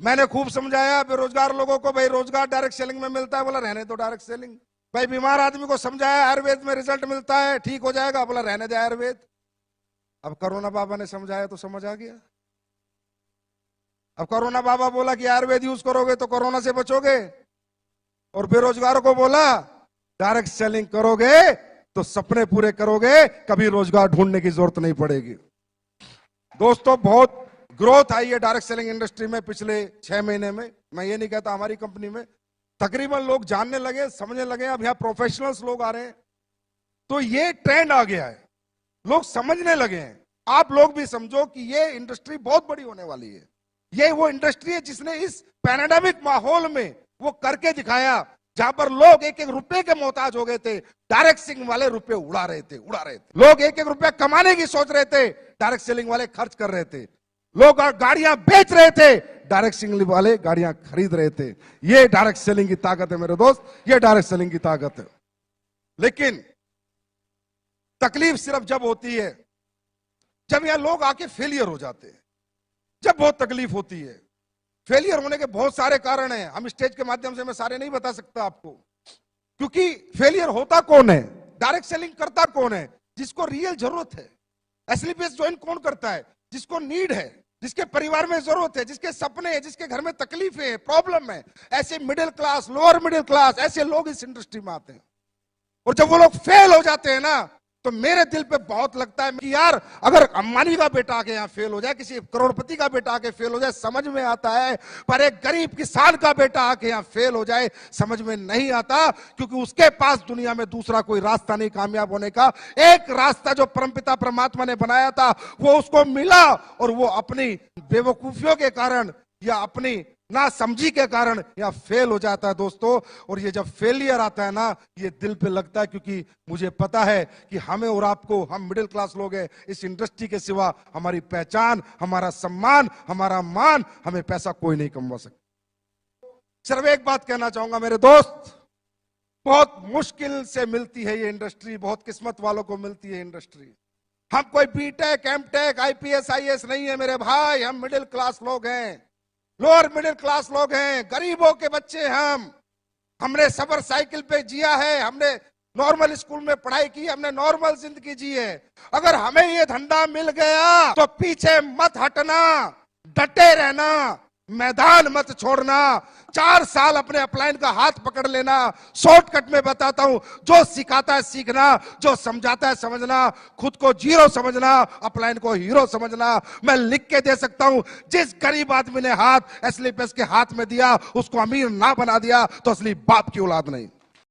मैंने खूब समझाया बेरोजगार लोगों को, भाई रोजगार डायरेक्ट सेलिंग में मिलता है, बोला रहने दो डायरेक्ट सेलिंग। भाई बीमार आदमी को समझाया आयुर्वेद में रिजल्ट मिलता है, ठीक हो जाएगा, बोला रहने दे आयुर्वेद। अब कोरोना बाबा ने समझाया तो समझ आ गया। अब कोरोना बाबा बोला कि आयुर्वेद यूज करोगे तो कोरोना से बचोगे, और बेरोजगारों को बोला डायरेक्ट सेलिंग करोगे तो सपने पूरे करोगे, कभी रोजगार ढूंढने की जरूरत नहीं पड़ेगी। दोस्तों बहुत ग्रोथ आई है डायरेक्ट सेलिंग इंडस्ट्री में पिछले 6 महीने में। मैं ये नहीं कहता हमारी कंपनी में, तकरीबन लोग जानने लगे, समझने लगे। अब यहाँ प्रोफेशनल्स लोग आ रहे हैं, तो ये ट्रेंड आ गया है, लोग समझने लगे हैं। आप लोग भी समझो कि ये इंडस्ट्री बहुत बड़ी होने वाली है। ये वो इंडस्ट्री है जिसने इस पैंडेमिक माहौल में वो करके दिखाया, जहां पर लोग एक एक रुपए के मोहताज हो गए थे, डायरेक्ट सेलिंग वाले रुपए उड़ा रहे थे। लोग एक एक रुपया कमाने की सोच रहे थे, डायरेक्ट सेलिंग वाले खर्च कर रहे थे। लोग गाड़ियां बेच रहे थे, डायरेक्ट सेलिंग वाले गाड़ियां खरीद रहे थे। ये डायरेक्ट सेलिंग की ताकत है मेरे दोस्त, ये डायरेक्ट सेलिंग की ताकत है। लेकिन तकलीफ सिर्फ जब होती है जब यहां लोग आके फेलियर हो जाते हैं, जब बहुत तकलीफ होती है। फेलियर होने के बहुत सारे कारण हैं, हम स्टेज के माध्यम से मैं सारे नहीं बता सकता आपको, क्योंकि फेलियर होता कौन है, डायरेक्ट सेलिंग करता कौन है, जिसको रियल जरूरत है। एसलीपीएस ज्वाइन कौन करता है, जिसको नीड है, जिसके परिवार में जरूरत है, जिसके सपने हैं, जिसके घर में तकलीफें हैं, प्रॉब्लम है। ऐसे middle class, lower middle class, ऐसे लोग इस इंडस्ट्री में आते हैं। और जब वो लोग फेल हो जाते हैं ना, तो मेरे दिल पे बहुत लगता है कि यार अगर अंबानी का बेटा आके यहाँ फेल हो जाए, किसी करोड़पति का बेटा आके फेल हो जाए, समझ में आता है, पर एक गरीब किसान का बेटा आके यहाँ फेल हो जाए समझ में नहीं आता, क्योंकि उसके पास दुनिया में दूसरा कोई रास्ता नहीं कामयाब होने का। एक रास्ता जो परमपिता परमात्मा ने बनाया था वो उसको मिला, और वो अपनी बेवकूफियों के कारण या अपनी ना समझी के कारण या फेल हो जाता है दोस्तों। और ये जब फेलियर आता है ना, ये दिल पे लगता है, क्योंकि मुझे पता है कि हमें और आपको, हम मिडिल क्लास लोग हैं, इस इंडस्ट्री के सिवा हमारी पहचान, हमारा सम्मान, हमारा मान, हमें पैसा कोई नहीं कमवा सकता। सिर्फ एक बात कहना चाहूंगा मेरे दोस्त, बहुत मुश्किल से मिलती है ये इंडस्ट्री, बहुत किस्मत वालों को मिलती है इंडस्ट्री। हम कोई बीटेक, एमटेक, आईपीएस, आईएएस नहीं है मेरे भाई, हम मिडिल क्लास लोग हैं, लोअर मिडिल क्लास लोग हैं, गरीबों के बच्चे हम। हमने सफर साइकिल पे जिया है, हमने नॉर्मल स्कूल में पढ़ाई की, हमने नॉर्मल जिंदगी जी है। अगर हमें ये धंधा मिल गया तो पीछे मत हटना, डटे रहना, मैदान मत छोड़ना। 4 साल अपने अपलाइन का हाथ पकड़ लेना। शॉर्टकट में बताता हूं, जो सिखाता है सीखना, जो समझाता है समझना, खुद को जीरो समझना, अपलाइन को हीरो समझना। मैं लिख के दे सकता हूं, जिस गरीब आदमी ने हाथ एसलीपीएस के हाथ में दिया उसको अमीर ना बना दिया तो असली बाप की औलाद नहीं।